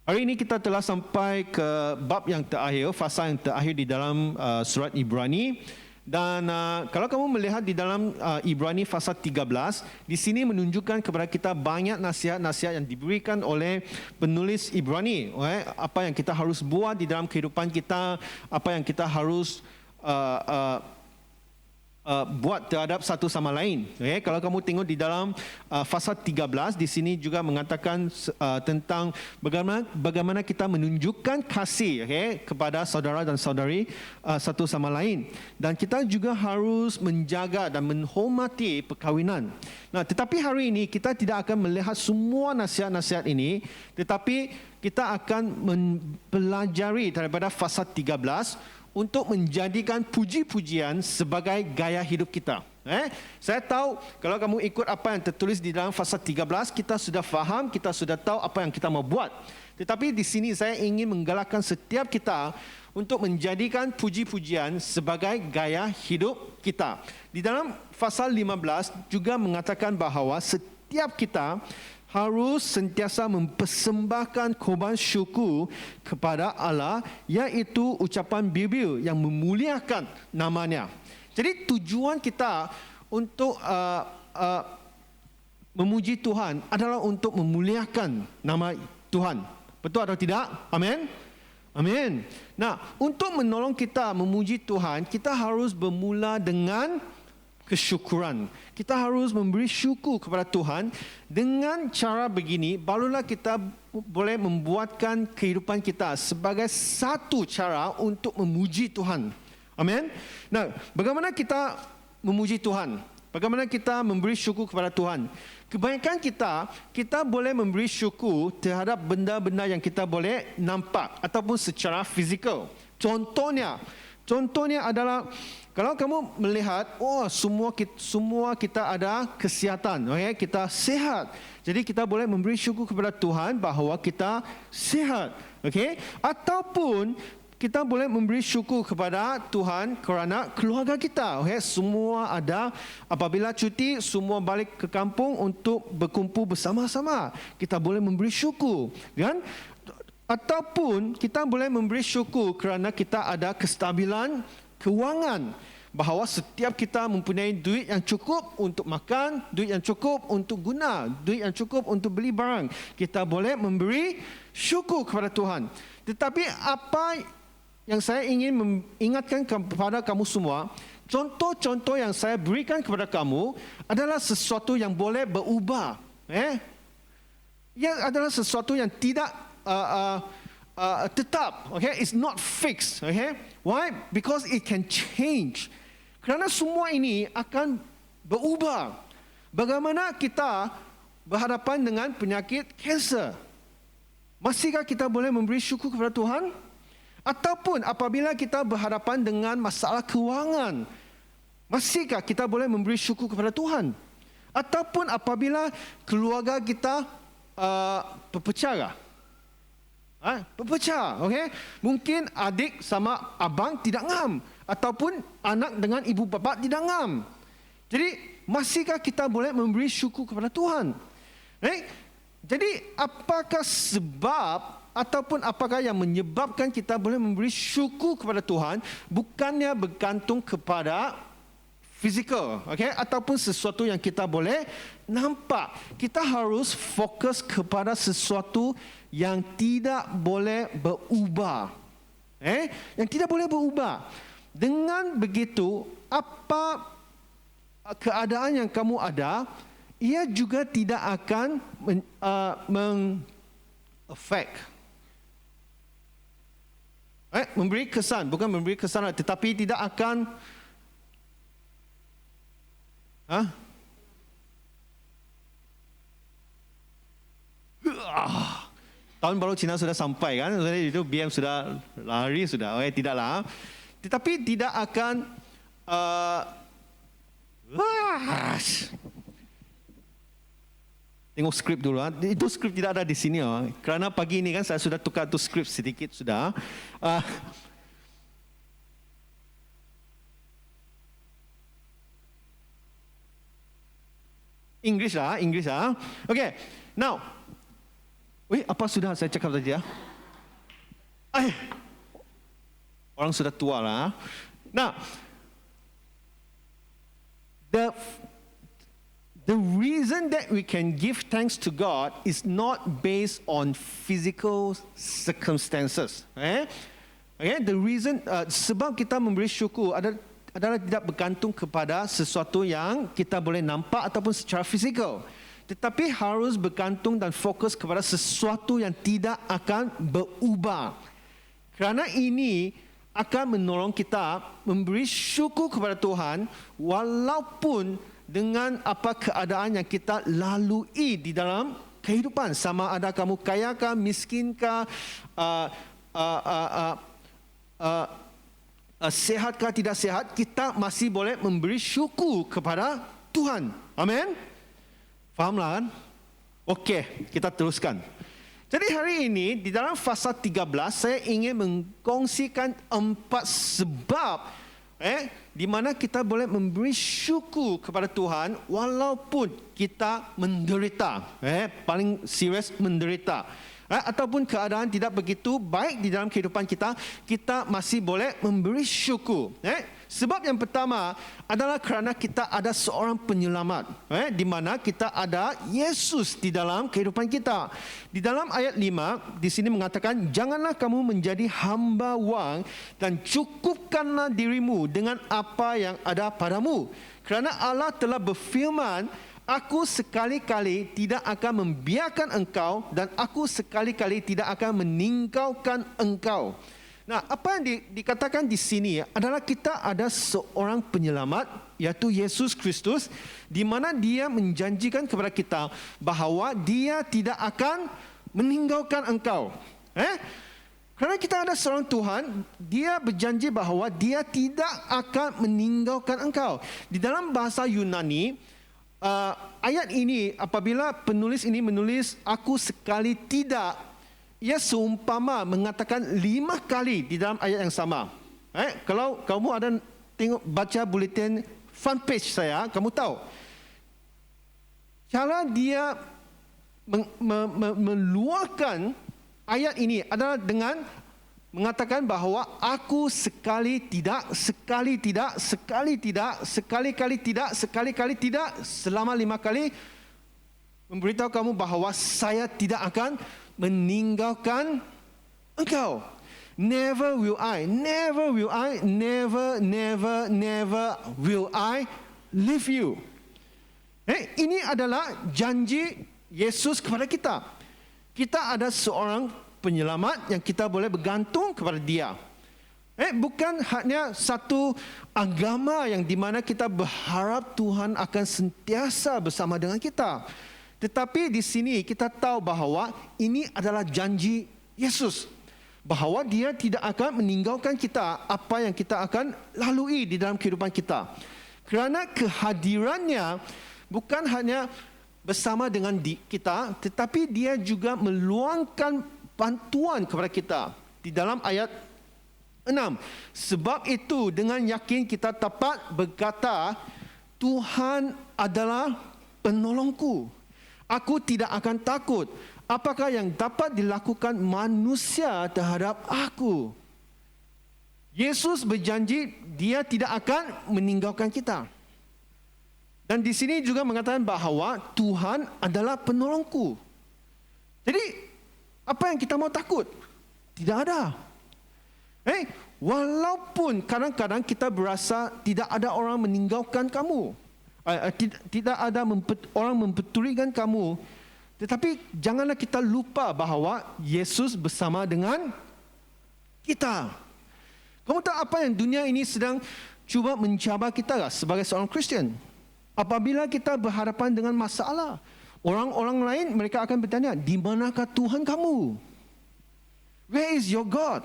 Hari ini kita telah sampai ke bab yang terakhir, fasa yang terakhir di dalam surat Ibrani. Dan kalau kamu melihat di dalam Ibrani fasa 13, di sini menunjukkan kepada kita banyak nasihat-nasihat yang diberikan oleh penulis Ibrani. Apa yang kita harus buat di dalam kehidupan kita, apa yang kita harus buat terhadap satu sama lain. Okay? Kalau kamu tengok di dalam fasa 13, di sini juga mengatakan tentang bagaimana kita menunjukkan kasih, okay, kepada saudara dan saudari satu sama lain. Dan kita juga harus menjaga dan menghormati perkahwinan. Nah, tetapi hari ini kita tidak akan melihat semua nasihat-nasihat ini, tetapi kita akan mempelajari daripada fasa 13 untuk menjadikan puji-pujian sebagai gaya hidup kita. Saya tahu kalau kamu ikut apa yang tertulis di dalam fasa 13, kita sudah faham, kita sudah tahu apa yang kita mau buat. Tetapi di sini saya ingin menggalakkan setiap kita untuk menjadikan puji-pujian sebagai gaya hidup kita. Di dalam fasa 15 juga mengatakan bahawa setiap kita harus sentiasa mempersembahkan korban syukur kepada Allah, iaitu ucapan bibir yang memuliakan namanya. Jadi tujuan kita untuk memuji Tuhan adalah untuk memuliakan nama Tuhan. Betul atau tidak? Amin? Amin. Nah, untuk menolong kita memuji Tuhan, kita harus bermula dengan kesyukuran. Kita harus memberi syukur kepada Tuhan. Dengan cara begini, barulah kita boleh membuatkan kehidupan kita sebagai satu cara untuk memuji Tuhan. Amin. Nah, bagaimana kita memuji Tuhan? Bagaimana kita memberi syukur kepada Tuhan? Kebanyakan kita boleh memberi syukur terhadap benda-benda yang kita boleh nampak ataupun secara fizikal. Contohnya adalah kalau kamu melihat, semua kita ada kesihatan, okay? Kita sehat. Jadi kita boleh memberi syukur kepada Tuhan bahawa kita sehat, okay? Ataupun kita boleh memberi syukur kepada Tuhan kerana keluarga kita, okay? Semua ada, apabila cuti, semua balik ke kampung untuk berkumpul bersama-sama. Kita boleh memberi syukur, kan? Ataupun kita boleh memberi syukur kerana kita ada kestabilan kewangan, bahawa setiap kita mempunyai duit yang cukup untuk makan, duit yang cukup untuk guna, duit yang cukup untuk beli barang. Kita boleh memberi syukur kepada Tuhan. Tetapi apa yang saya ingin mengingatkan kepada kamu semua, contoh-contoh yang saya berikan kepada kamu adalah sesuatu yang boleh berubah. Ia adalah sesuatu yang tidak tetap, okay? It's not fixed, okay? Why? Because it can change. Kerana semua ini akan berubah. Bagaimana kita berhadapan dengan penyakit kanser? Masihkah kita boleh memberi syukur kepada Tuhan? Ataupun apabila kita berhadapan dengan masalah kewangan, masihkah kita boleh memberi syukur kepada Tuhan? Ataupun apabila keluarga kita berpecah, berpecah, okay? Mungkin adik sama abang tidak ngam, ataupun anak dengan ibu bapa tidak ngam. Jadi masihkah kita boleh memberi syukur kepada Tuhan? Jadi apakah sebab ataupun apakah yang menyebabkan kita boleh memberi syukur kepada Tuhan? Bukannya bergantung kepada fizikal, okay? Ataupun sesuatu yang kita boleh nampak. Kita harus fokus kepada sesuatu yang tidak boleh berubah. Yang tidak boleh berubah. Dengan begitu, apa keadaan yang kamu ada, ia juga tidak akan meng-affect. Memberi kesan, bukan memberi kesan, tetapi tidak akan tahun baru Cina sudah sampai, kan? Itu BM sudah lari sudah. Tidaklah. Tetapi tidak akan tengok skrip dulu. Itu skrip tidak ada di sini. Kerana pagi ini kan saya sudah tukar tu skrip sedikit sudah. English lah. Okay. Now, apa sudah saya cakap tadi ya? Orang sudah tua lah. Nah, the reason that we can give thanks to God is not based on physical circumstances. Okay, the reason sebab kita memberi syukur adalah tidak bergantung kepada sesuatu yang kita boleh nampak ataupun secara fizikal. Tetapi harus bergantung dan fokus kepada sesuatu yang tidak akan berubah. Kerana ini akan menolong kita memberi syukur kepada Tuhan walaupun dengan apa keadaan yang kita lalui di dalam kehidupan. Sama ada kamu kaya kah, miskin kah, sehat kah, tidak sehat, kita masih boleh memberi syukur kepada Tuhan. Amin? Fahamlah kan? Okey, kita teruskan. Jadi hari ini di dalam fasa 13 saya ingin mengkongsikan 4 sebab di mana kita boleh memberi syukur kepada Tuhan walaupun kita menderita. Paling serius menderita. Ataupun keadaan tidak begitu baik di dalam kehidupan kita, kita masih boleh memberi syukur. Sebab yang pertama adalah kerana kita ada seorang penyelamat, di mana kita ada Yesus di dalam kehidupan kita. Di dalam ayat 5 di sini mengatakan, janganlah kamu menjadi hamba wang dan cukupkanlah dirimu dengan apa yang ada padamu. Kerana Allah telah berfirman, aku sekali-kali tidak akan membiarkan engkau dan aku sekali-kali tidak akan meninggalkan engkau. Nah, apa yang dikatakan di sini adalah kita ada seorang penyelamat, yaitu Yesus Kristus, di mana dia menjanjikan kepada kita bahawa dia tidak akan meninggalkan engkau. Kerana kita ada seorang Tuhan, dia berjanji bahawa dia tidak akan meninggalkan engkau. Di dalam bahasa Yunani, ayat ini apabila penulis ini menulis aku sekali tidak, ia seumpama mengatakan 5 kali di dalam ayat yang sama. Kalau kamu ada tengok baca bulletin front page saya, kamu tahu cara dia meluahkan ayat ini adalah dengan mengatakan bahawa aku sekali-kali tidak selama 5 kali memberitahu kamu bahawa saya tidak akan meninggalkan engkau. Never will I leave you. Ini adalah janji Yesus kepada kita. Kita ada seorang penyelamat yang kita boleh bergantung kepada dia. Bukan hanya satu agama yang di mana kita berharap Tuhan akan sentiasa bersama dengan kita. Tetapi di sini kita tahu bahawa ini adalah janji Yesus. Bahawa dia tidak akan meninggalkan kita apa yang kita akan lalui di dalam kehidupan kita. Kerana kehadirannya bukan hanya bersama dengan kita, tetapi dia juga meluangkan bantuan kepada kita. Di dalam ayat 6. Sebab itu dengan yakin kita dapat berkata, Tuhan adalah penolongku. Aku tidak akan takut. Apakah yang dapat dilakukan manusia terhadap aku? Yesus berjanji dia tidak akan meninggalkan kita. Dan di sini juga mengatakan bahawa Tuhan adalah penolongku. Jadi, apa yang kita mau takut? Tidak ada. Walaupun kadang-kadang kita berasa tidak ada orang meninggalkan kamu. Tidak ada orang mempedulikan kamu. Tetapi janganlah kita lupa bahawa Yesus bersama dengan kita. Kamu tahu apa yang dunia ini sedang cuba mencabar kita sebagai seorang Kristian? Apabila kita berhadapan dengan masalah, orang-orang lain mereka akan bertanya, di manakah Tuhan kamu? Where is your God?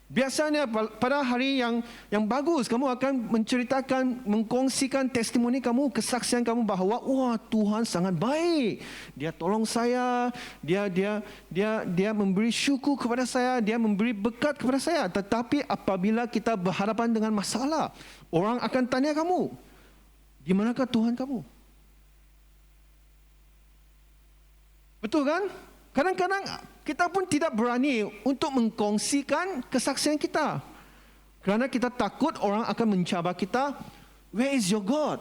Biasanya pada hari yang bagus, kamu akan menceritakan, mengkongsikan testimoni kamu, kesaksian kamu bahawa wah, Tuhan sangat baik. Dia tolong saya, dia memberi syukur kepada saya, dia memberi berkat kepada saya. Tetapi apabila kita berhadapan dengan masalah, orang akan tanya kamu, di manakah Tuhan kamu? Betul kan? Kadang-kadang kita pun tidak berani untuk mengkongsikan kesaksian kita. Kerana kita takut orang akan mencabar kita. Where is your God?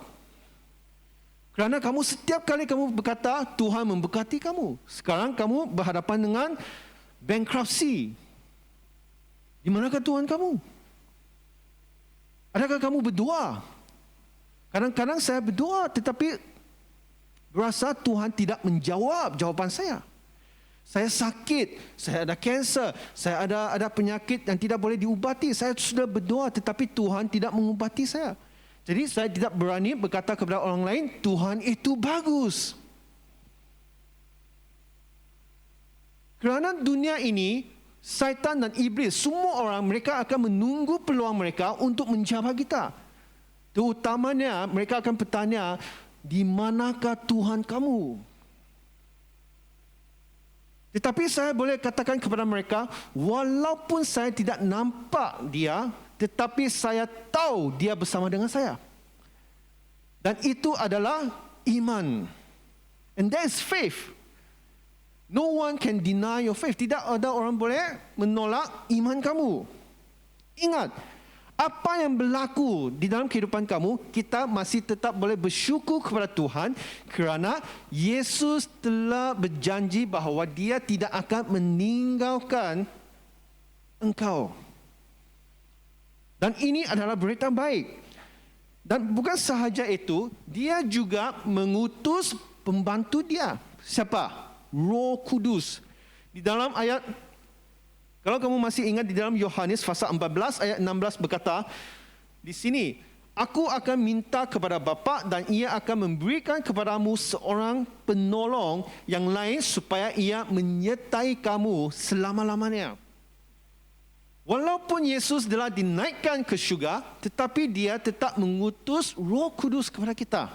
Kerana kamu setiap kali kamu berkata, Tuhan memberkati kamu. Sekarang kamu berhadapan dengan bankruptcy. Di manakah Tuhan kamu? Adakah kamu berdoa? Kadang-kadang saya berdoa tetapi berasa Tuhan tidak menjawab jawapan saya. Saya sakit, saya ada kanser, saya ada penyakit yang tidak boleh diubati. Saya sudah berdoa tetapi Tuhan tidak mengubati saya. Jadi saya tidak berani berkata kepada orang lain, Tuhan itu bagus. Kerana dunia ini, syaitan dan iblis, semua orang mereka akan menunggu peluang mereka untuk mencabar kita. Terutamanya mereka akan bertanya, di manakah Tuhan kamu? Tetapi saya boleh katakan kepada mereka, walaupun saya tidak nampak dia, tetapi saya tahu dia bersama dengan saya. Dan itu adalah iman. And that is faith. No one can deny your faith. Tidak ada orang boleh menolak iman kamu. Ingat, apa yang berlaku di dalam kehidupan kamu, kita masih tetap boleh bersyukur kepada Tuhan kerana Yesus telah berjanji bahawa dia tidak akan meninggalkan engkau. Dan ini adalah berita baik. Dan bukan sahaja itu, dia juga mengutus pembantu dia. Siapa? Roh Kudus. Di dalam ayat, kalau kamu masih ingat di dalam Yohanes pasal 14 ayat 16 berkata, di sini, aku akan minta kepada Bapa dan ia akan memberikan kepadamu seorang penolong yang lain supaya ia menyertai kamu selama-lamanya. Walaupun Yesus telah dinaikkan ke syurga, tetapi dia tetap mengutus Roh Kudus kepada kita.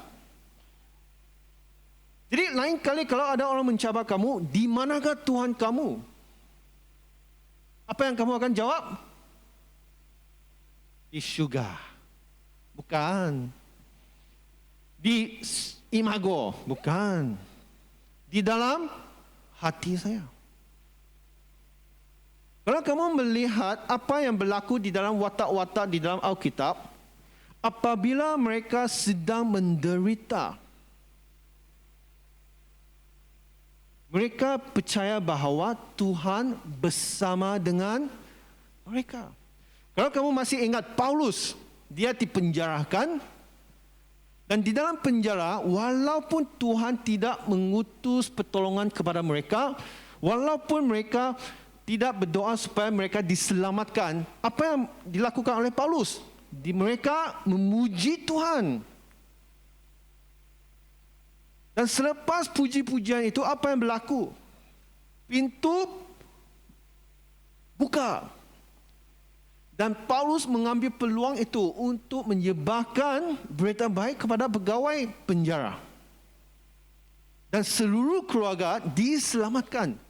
Jadi lain kali kalau ada orang mencabar kamu, di manakah Tuhan kamu? Apa yang kamu akan jawab? Di syurga. Bukan. Di imago. Bukan. Di dalam hati saya. Kalau kamu melihat apa yang berlaku di dalam watak-watak di dalam Alkitab, apabila mereka sedang menderita, mereka percaya bahawa Tuhan bersama dengan mereka. Kalau kamu masih ingat Paulus, dia dipenjarakan dan di dalam penjara, walaupun Tuhan tidak mengutus pertolongan kepada mereka, walaupun mereka tidak berdoa supaya mereka diselamatkan, apa yang dilakukan oleh Paulus? Mereka memuji Tuhan. Dan selepas puji-pujian itu, apa yang berlaku? Pintu buka. Dan Paulus mengambil peluang itu untuk menyebarkan berita baik kepada pegawai penjara. Dan seluruh keluarga diselamatkan.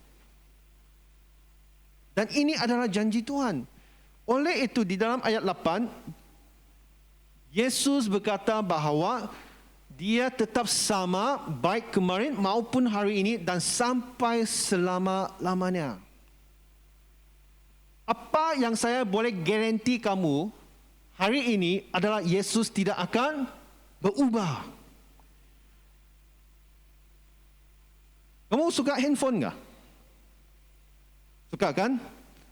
Dan ini adalah janji Tuhan. Oleh itu di dalam ayat 8, Yesus berkata bahawa dia tetap sama baik kemarin maupun hari ini dan sampai selama-lamanya. Apa yang saya boleh garanti kamu hari ini adalah Yesus tidak akan berubah. Kamu suka handphone enggak? Suka kan?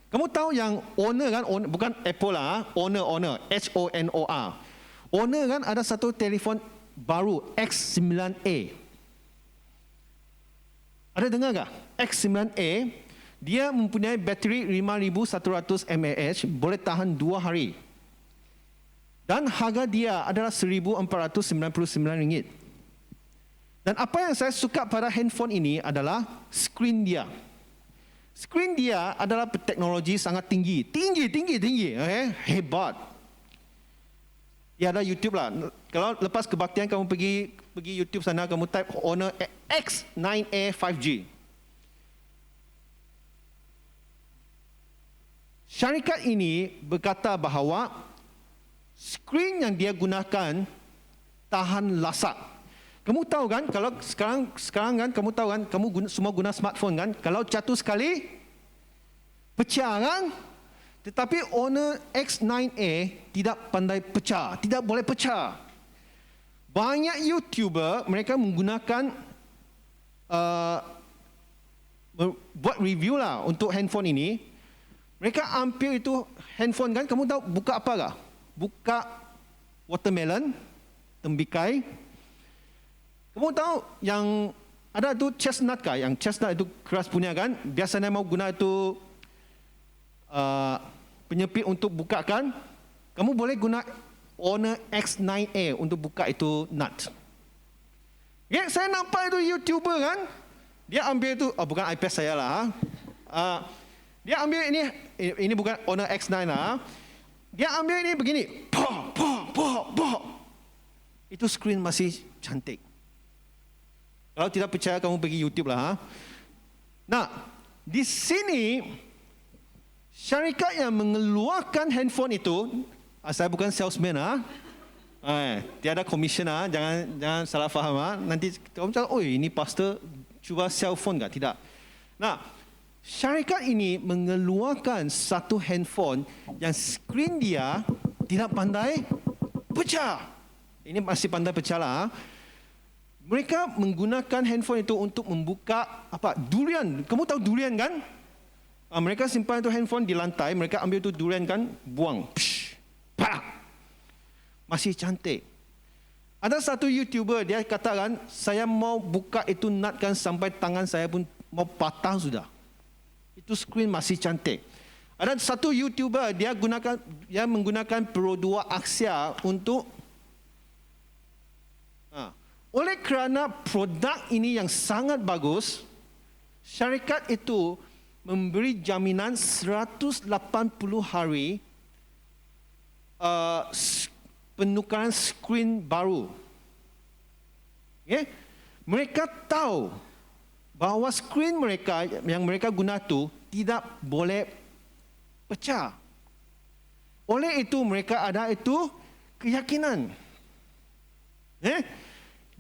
Kamu tahu yang Honor kan? Bukan Apple lah. Honor. H-O-N-O-R. Honor kan ada satu telefon baru. X9A. Ada dengar tak? X9A. Dia mempunyai bateri 5100 mAh. Boleh tahan 2 hari. Dan harga dia adalah RM1,499. Dan apa yang saya suka pada handphone ini adalah skrin dia. Skrin dia adalah teknologi sangat tinggi. Tinggi. Okay? Hebat. Ya ada YouTube lah. Kalau lepas kebaktian kamu pergi YouTube sana, kamu type Honor X9A 5G. Syarikat ini berkata bahawa skrin yang dia gunakan tahan lasak. Kamu tahu kan, kalau sekarang kan, kamu tahu kan, semua guna smartphone kan, kalau jatuh sekali, pecah kan? Tetapi Honor X9A tidak pandai pecah, tidak boleh pecah. Banyak YouTuber, mereka menggunakan, buat review lah untuk handphone ini. Mereka ambil itu handphone kan, kamu tahu buka apa tak? Buka watermelon, tembikai. Kamu tahu yang ada tu chestnut kah? Yang chestnut itu keras punya kan? Biasanya mau guna itu penyepit untuk buka kan? Kamu boleh guna Honor X9A untuk buka itu nut. Okay, saya nampak itu YouTuber kan? Dia ambil itu, bukan iPad saya lah. Dia ambil ini bukan Honor X9 lah. Dia ambil ini begini. Itu screen masih cantik. Kalau tidak percaya, kamu pergi YouTube lah. Nah, di sini syarikat yang mengeluarkan handphone itu, saya bukan salesman tiada komisen jangan salah faham Nanti kamu cakap, oh ini pastor cuba cellphone tak? Tidak. Nah, syarikat ini mengeluarkan satu handphone yang skrin dia tidak pandai pecah. Ini masih pandai pecah lah. Mereka menggunakan handphone itu untuk membuka durian. Kamu tahu durian kan? Mereka simpan itu handphone di lantai, mereka ambil itu durian kan, buang. Psh, pak. Masih cantik. Ada satu YouTuber, dia katakan, saya mau buka itu nut kan sampai tangan saya pun mau patah sudah. Itu screen masih cantik. Ada satu YouTuber, dia menggunakan Pro 2 Axia untuk oleh kerana produk ini yang sangat bagus, syarikat itu memberi jaminan 180 hari penukaran skrin baru. Okay? Mereka tahu bahawa skrin mereka yang mereka guna itu tidak boleh pecah. Oleh itu mereka ada itu keyakinan.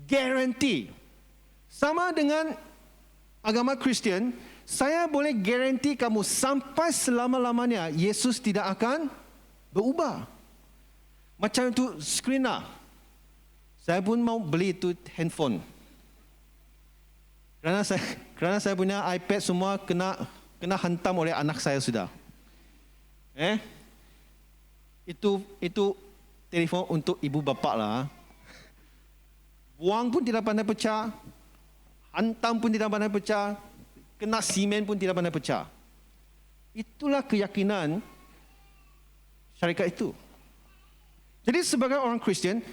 Guarantee. Sama dengan agama Kristian, saya boleh guarantee kamu sampai selama-lamanya Yesus tidak akan berubah. Macam itu skrin lah. Saya pun mau beli itu handphone. Kerana saya punya iPad semua kena hantam oleh anak saya sudah. Itu telefon untuk ibu bapa lah. Buang pun tidak pandai pecah, hantam pun tidak pandai pecah, kena simen pun tidak pandai pecah. Itulah keyakinan syarikat itu. Jadi sebagai orang Kristian,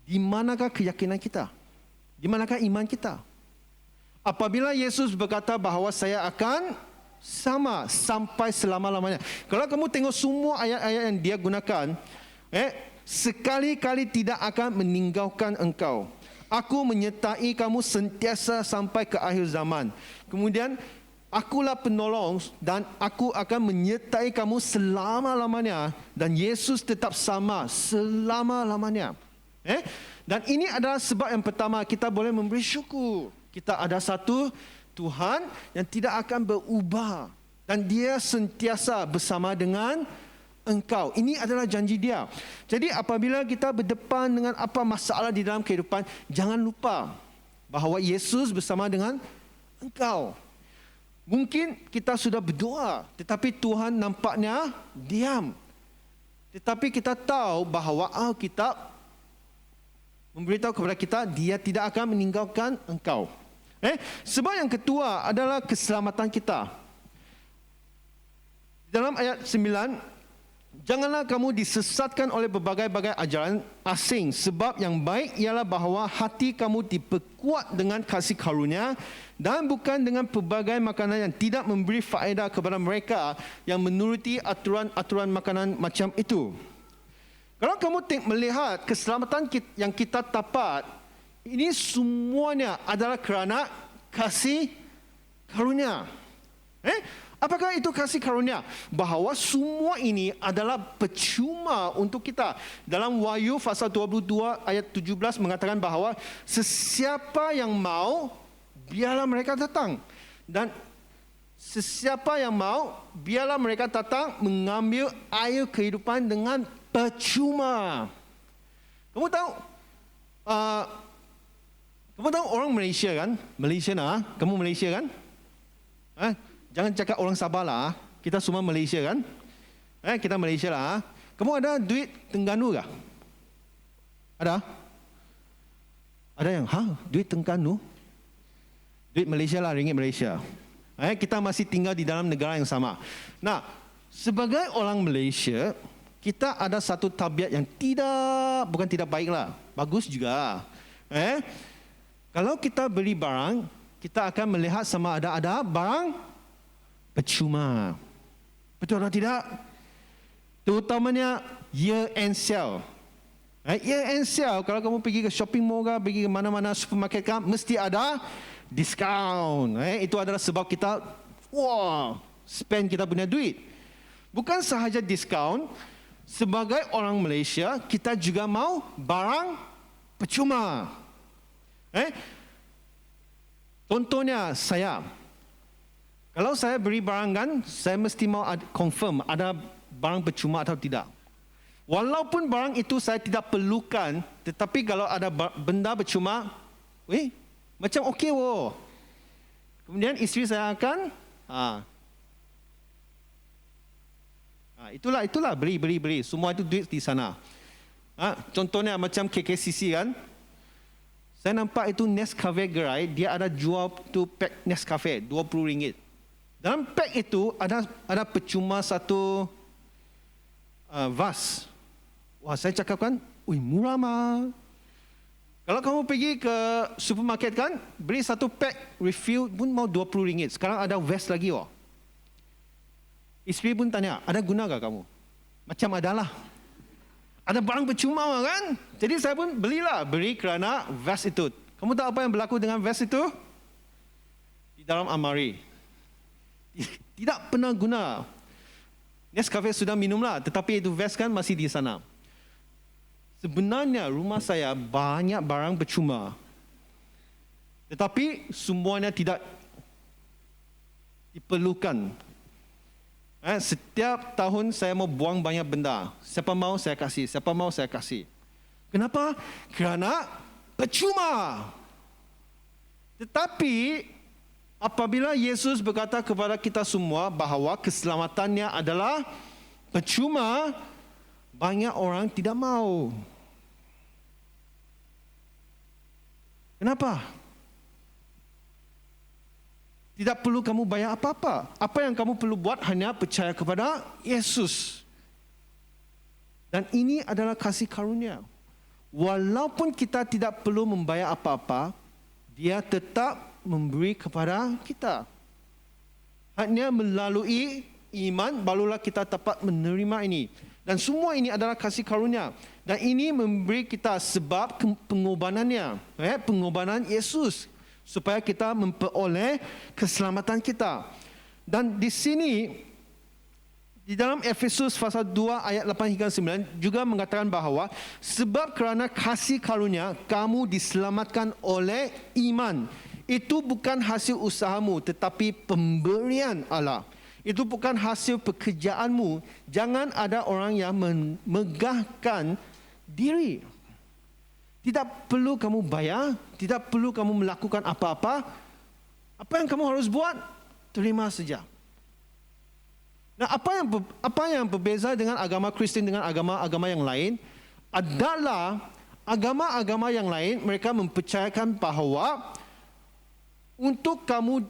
di manakah keyakinan kita? Di manakah iman kita? Apabila Yesus berkata bahawa saya akan sama sampai selama-lamanya. Kalau kamu tengok semua ayat-ayat yang dia gunakan, sekali-kali tidak akan meninggalkan engkau. Aku menyertai kamu sentiasa sampai ke akhir zaman. Kemudian, akulah penolong dan aku akan menyertai kamu selama-lamanya. Dan Yesus tetap sama selama-lamanya. Dan ini adalah sebab yang pertama kita boleh memberi syukur. Kita ada satu Tuhan yang tidak akan berubah. Dan dia sentiasa bersama dengan engkau. Ini adalah janji dia. Jadi apabila kita berdepan dengan apa masalah di dalam kehidupan, jangan lupa bahawa Yesus bersama dengan engkau. Mungkin kita sudah berdoa, tetapi Tuhan nampaknya diam. Tetapi kita tahu bahawa Alkitab memberitahu kepada kita, dia tidak akan meninggalkan engkau. Sebab yang kedua adalah keselamatan kita. Dalam ayat 9, janganlah kamu disesatkan oleh berbagai-bagai ajaran asing. Sebab yang baik ialah bahawa hati kamu diperkuat dengan kasih karunia dan bukan dengan pelbagai makanan yang tidak memberi faedah kepada mereka yang menuruti aturan-aturan makanan macam itu. Kalau kamu melihat keselamatan yang kita dapat, ini semuanya adalah kerana kasih karunia. Apakah itu kasih karunia? Bahawa semua ini adalah percuma untuk kita. Dalam Wahyu pasal 22 ayat 17 mengatakan bahawa sesiapa yang mau, biarlah mereka datang. Dan sesiapa yang mau, biarlah mereka datang mengambil air kehidupan dengan percuma. Kamu tahu, orang Malaysia kan? Malaysia lah, kamu Malaysia kan? Jangan cakap orang Sabah lah. Kita semua Malaysia kan? Kita Malaysia lah. Kamu ada duit Terengganu kah? Ada? Ada yang, duit Terengganu? Duit Malaysia lah, ringgit Malaysia. Kita masih tinggal di dalam negara yang sama. Nah, sebagai orang Malaysia, kita ada satu tabiat yang bukan tidak baik lah. Bagus juga. Kalau kita beli barang, kita akan melihat sama ada barang percuma. Betul atau tidak? Terutamanya year end sale. Year end sale, kalau kamu pergi ke shopping mall, pergi ke mana-mana supermarket kan, mesti ada diskaun. Itu adalah sebab kita spend kita punya duit. Bukan sahaja diskaun, sebagai orang Malaysia, kita juga mau barang percuma. Contohnya saya, kalau saya beri barang kan, saya mesti mau confirm ada barang percuma atau tidak. Walaupun barang itu saya tidak perlukan, tetapi kalau ada benda percuma, macam okey wo. Kemudian isteri saya akan, itulah beri. Semua itu duit di sana. Contohnya macam KKCC kan, saya nampak itu Nescafe gerai, dia ada jual tu pack Nescafe RM20. Dalam pack itu ada percuma satu vas. Saya cakap kan, murah mah. Kalau kamu pergi ke supermarket kan, beli satu pack refill pun mau RM20. Sekarang ada vas lagi . Isteri pun tanya, ada guna tak kamu? Macam adalah. Ada barang percuma kan? Jadi saya pun beli kerana vas itu. Kamu tahu apa yang berlaku dengan vas itu? Di dalam amari. Tidak pernah guna. Nescafe sudah minumlah, tetapi itu vas kan masih di sana. Sebenarnya rumah saya banyak barang percuma. Tetapi semuanya tidak diperlukan. Setiap tahun saya mau buang banyak benda. Siapa mau saya kasih. Kenapa? Kerana percuma. Tetapi apabila Yesus berkata kepada kita semua bahawa keselamatannya adalah percuma, banyak orang tidak mau. Kenapa? Tidak perlu kamu bayar apa-apa. Apa yang kamu perlu buat hanya percaya kepada Yesus. Dan ini adalah kasih karunia. Walaupun kita tidak perlu membayar apa-apa, Dia tetap memberi kepada kita. Hanya melalui iman barulah kita dapat menerima ini. Dan semua ini adalah kasih karunia. Dan ini memberi kita sebab pengorbanannya. Pengorbanan Yesus. Supaya kita memperoleh keselamatan kita. Dan di sini, di dalam Efesus pasal 2 ayat 8 hingga 9 juga mengatakan bahawa sebab kerana kasih karunia kamu diselamatkan oleh iman. Itu bukan hasil usahamu tetapi pemberian Allah. Itu bukan hasil pekerjaanmu. Jangan ada orang yang memegahkan diri. Tidak perlu kamu bayar, tidak perlu kamu melakukan apa-apa. Apa yang kamu harus buat? Terima saja. Nah, apa yang berbeza dengan agama Kristen dengan agama-agama yang lain adalah agama-agama yang lain mereka mempercayakan bahawa untuk kamu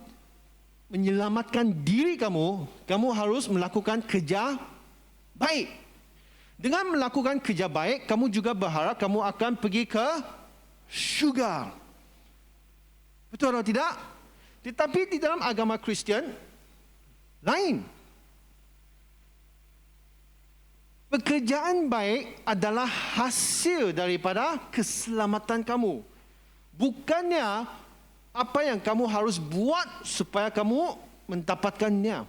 menyelamatkan diri kamu, kamu harus melakukan kerja baik. Dengan melakukan kerja baik, kamu juga berharap kamu akan pergi ke syurga. Betul atau tidak? Tetapi di dalam agama Kristian, lain. Pekerjaan baik adalah hasil daripada keselamatan kamu. Bukannya apa yang kamu harus buat supaya kamu mendapatkannya.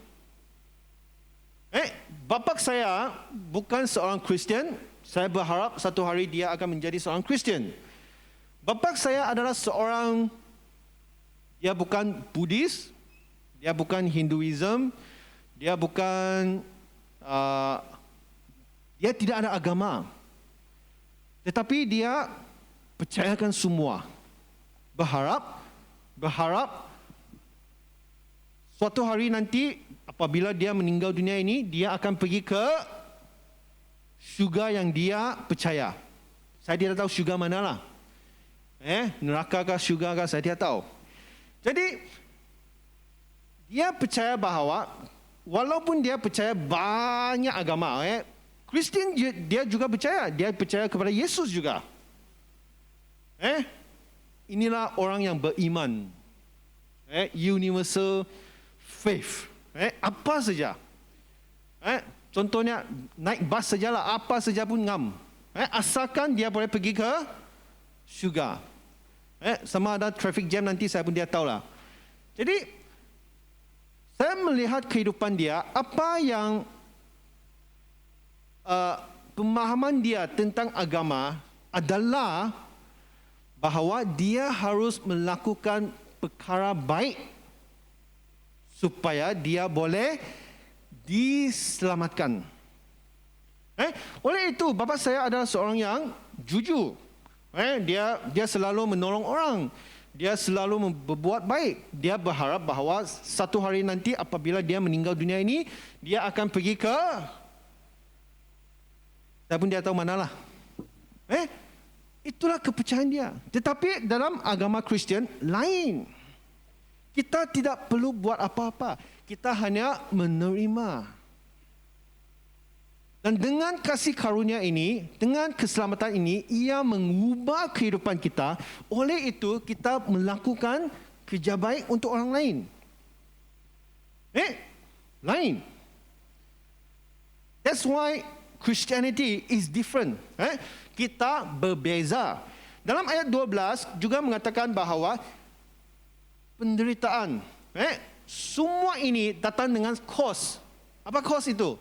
bapa saya bukan seorang Kristian. Saya berharap satu hari dia akan menjadi seorang Kristian. Bapa saya adalah seorang, dia bukan Buddhis, dia bukan Hinduism, dia bukan, dia tidak ada agama. Tetapi dia percayakan semua. Berharap suatu hari nanti apabila dia meninggal dunia ini, dia akan pergi ke syurga yang dia percaya. Saya tidak tahu syurga manalah. Neraka kah, syurga kah, saya tidak tahu. Jadi, dia percaya bahawa walaupun dia percaya banyak agama, Kristian dia juga percaya. Dia percaya kepada Yesus juga. Inilah orang yang beriman. Universal faith. Apa saja. Contohnya naik bas sajalah, apa saja pun ngam. Asalkan dia boleh pergi ke syurga. Sama ada traffic jam nanti saya pun dia tahulah. Jadi saya melihat kehidupan dia, apa yang pemahaman dia tentang agama adalah bahawa dia harus melakukan perkara baik supaya dia boleh diselamatkan. Oleh itu, bapa saya adalah seorang yang jujur. Dia selalu menolong orang. Dia selalu berbuat baik. Dia berharap bahawa satu hari nanti apabila dia meninggal dunia ini, dia akan pergi ke, saya pun dia tahu manalah. Itulah kepercayaan dia. Tetapi dalam agama Kristian lain. Kita tidak perlu buat apa-apa. Kita hanya menerima. Dan dengan kasih karunia ini, dengan keselamatan ini, ia mengubah kehidupan kita. Oleh itu, kita melakukan kerja baik untuk orang lain. Lain. That's why Christianity is different. Kita berbeza. Dalam ayat 12 juga mengatakan bahawa penderitaan. Semua ini datang dengan kos. Apa kos itu?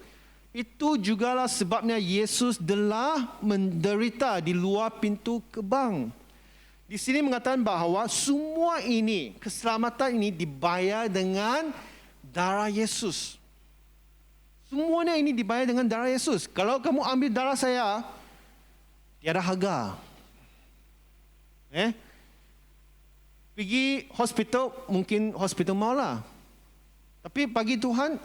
Itu jugalah sebabnya Yesus telah menderita di luar pintu gerbang. Di sini mengatakan bahawa semua ini, keselamatan ini dibayar dengan darah Yesus. Semuanya ini dibayar dengan darah Yesus. Kalau kamu ambil darah saya, tiada harga. Pergi hospital, mungkin hospital maulah. Tapi bagi Tuhan,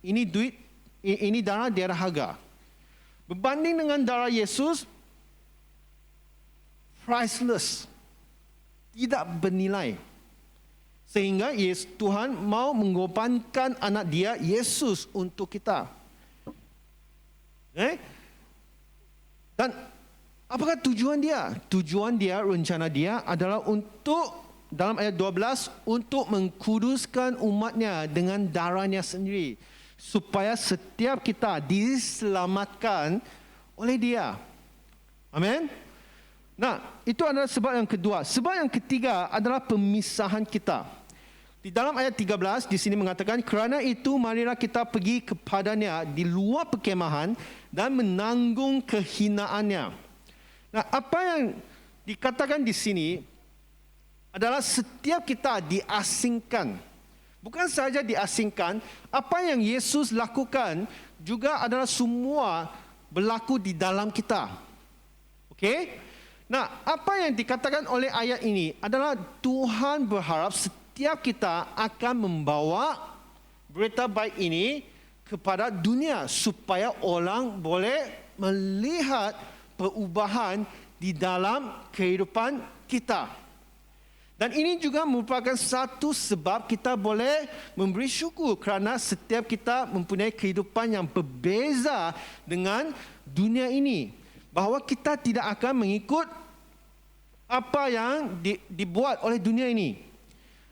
ini duit, ini darah tiada harga. Berbanding dengan darah Yesus, priceless. Tidak bernilai. Sehingga Tuhan mau mengorbankan anak dia, Yesus, untuk kita. Dan apakah tujuan dia? Tujuan dia, rencana dia adalah untuk, dalam ayat 12, untuk mengkuduskan umatnya dengan darahnya sendiri. Supaya setiap kita diselamatkan oleh dia. Amin. Nah, itu adalah sebab yang kedua. Sebab yang ketiga adalah pemisahan kita. Di dalam ayat 13, di sini mengatakan, kerana itu marilah kita pergi kepadanya di luar perkemahan dan menanggung kehinaannya. Nah, apa yang dikatakan di sini adalah setiap kita diasingkan. Bukan saja diasingkan, apa yang Yesus lakukan juga adalah semua berlaku di dalam kita. Okey? Nah, apa yang dikatakan oleh ayat ini adalah Tuhan berharap setiap kita akan membawa berita baik ini kepada dunia supaya orang boleh melihat perubahan di dalam kehidupan kita. Dan ini juga merupakan satu sebab kita boleh memberi syukur kerana setiap kita mempunyai kehidupan yang berbeza dengan dunia ini. Bahawa kita tidak akan mengikut apa yang dibuat oleh dunia ini.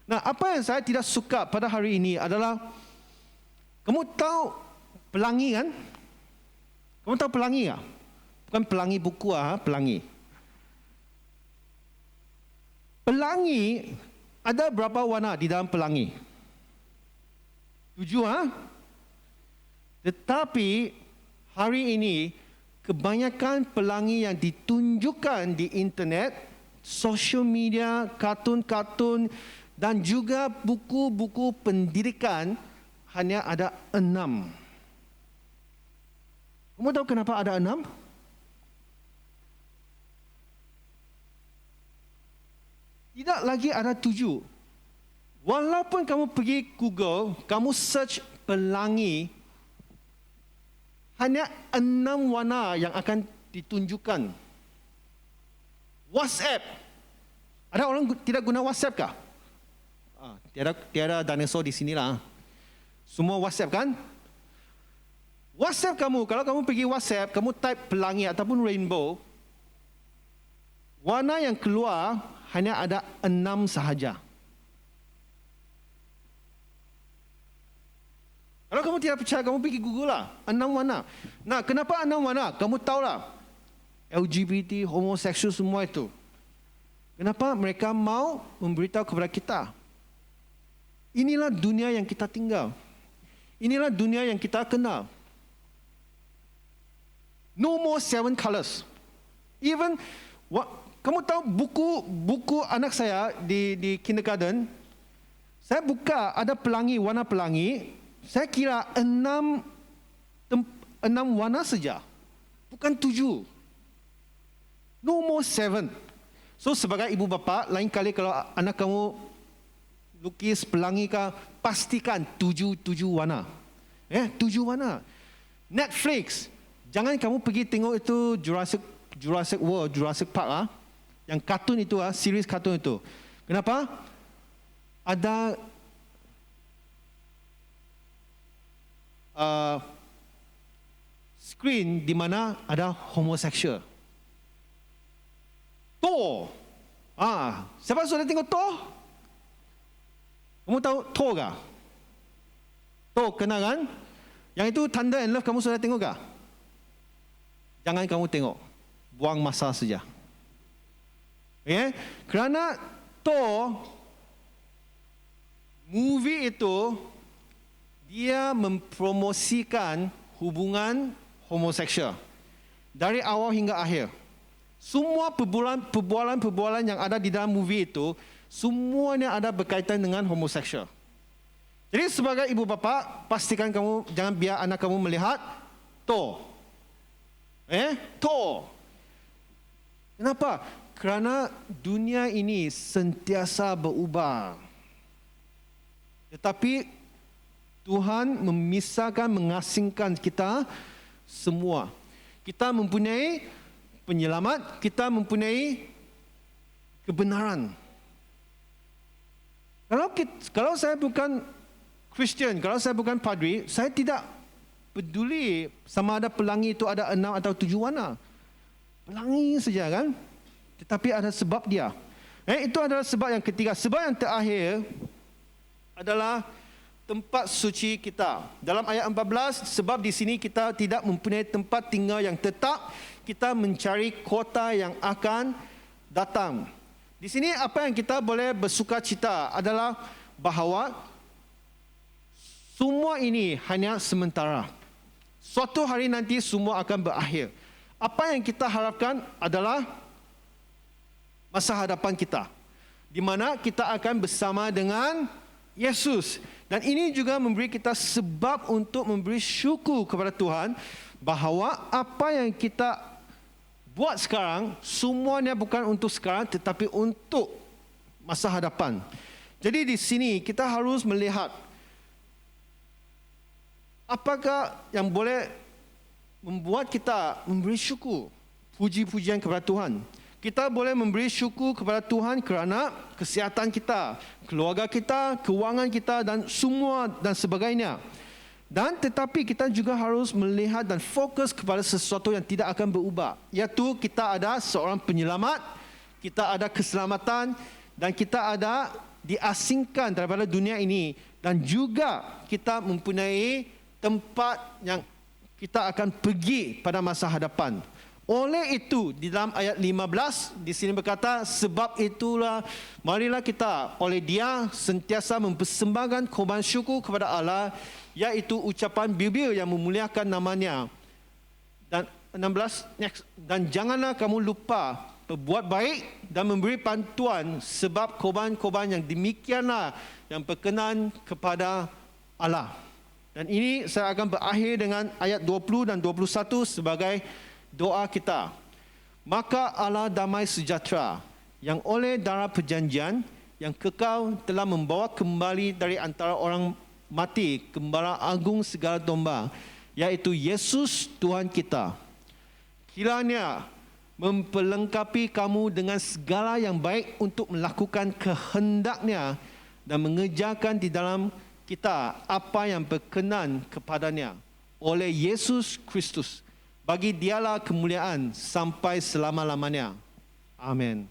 Nah, apa yang saya tidak suka pada hari ini adalah, kamu tahu pelangi kan? Kamu tahu pelangi tak? Bukan pelangi buku, pelangi. Pelangi, ada berapa warna di dalam pelangi? 7, Tetapi hari ini kebanyakan pelangi yang ditunjukkan di internet, social media, kartun-kartun dan juga buku-buku pendidikan hanya ada 6. Kamu tahu kenapa ada 6? Tidak lagi ada 7. Walaupun kamu pergi Google, kamu search pelangi, hanya 6 warna yang akan ditunjukkan. WhatsApp. Ada orang tidak guna WhatsApp kah? Tiada dinosaur di sinilah. Semua WhatsApp kan? WhatsApp kamu, kalau kamu pergi WhatsApp, kamu type pelangi ataupun rainbow, warna yang keluar hanya ada 6 sahaja. Kalau kamu tidak percaya, kamu pergi Google lah. 6 warna. Nah, kenapa 6 warna? Kamu tahulah. LGBT, homoseksual, semua itu. Kenapa mereka mau memberitahu kepada kita? Inilah dunia yang kita tinggal. Inilah dunia yang kita kenal. No more 7 colors. Even, kamu tahu buku anak saya di kindergarten, saya buka ada pelangi, warna pelangi, saya kira 6 warna saja. Bukan 7. No more 7. So sebagai ibu bapa, lain kali kalau anak kamu lukis pelangi kah, pastikan 7 warna. 7 warna. Netflix, jangan kamu pergi tengok itu Jurassic World, Jurassic Park yang kartun itu series kartun itu. Kenapa? Ada screen di mana ada homoseksual. Thor. Siapa sudah tengok Thor? Kamu tahu Thor kah? Thor, kenal kan? Yang itu Thunder and Love, kamu sudah tengok kah? Jangan kamu tengok. Buang masa saja. Okay? Kerana Thor, movie itu, dia mempromosikan hubungan homoseksual. Dari awal hingga akhir. Semua perbualan yang ada di dalam movie itu, semuanya ada berkaitan dengan homoseksual. Jadi sebagai ibu bapa, pastikan kamu jangan biar anak kamu melihat Thor. Thor. Kenapa? Kerana dunia ini sentiasa berubah. Tetapi Tuhan memisahkan, mengasingkan kita semua. Kita mempunyai penyelamat, kita mempunyai kebenaran. Kalau saya bukan Kristian, kalau saya bukan padri, saya tidak peduli sama ada pelangi itu ada 6 atau 7 warna. Pelangi saja kan? Tetapi ada sebab dia. Itu adalah sebab yang ketiga. Sebab yang terakhir adalah tempat suci kita. Dalam ayat 14, sebab di sini kita tidak mempunyai tempat tinggal yang tetap, kita mencari kota yang akan datang. Di sini apa yang kita boleh bersukacita adalah bahawa semua ini hanya sementara. Suatu hari nanti semua akan berakhir. Apa yang kita harapkan adalah masa hadapan kita, di mana kita akan bersama dengan Yesus. Dan ini juga memberi kita sebab untuk memberi syukur kepada Tuhan bahawa apa yang kita buat sekarang semuanya bukan untuk sekarang tetapi untuk masa hadapan. Jadi di sini kita harus melihat apakah yang boleh membuat kita memberi syukur, puji-pujian kepada Tuhan. Kita boleh memberi syukur kepada Tuhan kerana kesihatan kita, keluarga kita, kewangan kita dan semua dan sebagainya. Dan tetapi kita juga harus melihat dan fokus kepada sesuatu yang tidak akan berubah. Iaitu kita ada seorang penyelamat, kita ada keselamatan dan kita ada diasingkan daripada dunia ini. Dan juga kita mempunyai tempat yang kita akan pergi pada masa hadapan. Oleh itu, di dalam ayat 15, di sini berkata, sebab itulah, marilah kita oleh Dia sentiasa mempersembahkan korban syukur kepada Allah, iaitu ucapan bibir yang memuliakan nama-Nya. Dan 16, next. Dan janganlah kamu lupa berbuat baik dan memberi bantuan, sebab korban-korban yang demikianlah yang berkenan kepada Allah. Dan ini saya akan berakhir dengan ayat 20 dan 21 sebagai doa kita. Maka Allah damai sejahtera yang oleh darah perjanjian yang kekal telah membawa kembali dari antara orang mati Gembala agung segala domba, iaitu Yesus Tuhan kita. Kiranya memperlengkapi kamu dengan segala yang baik untuk melakukan kehendak-Nya dan mengerjakan di dalam kita apa yang berkenan kepada-Nya oleh Yesus Kristus. Bagi Dialah kemuliaan sampai selama-lamanya. Amin.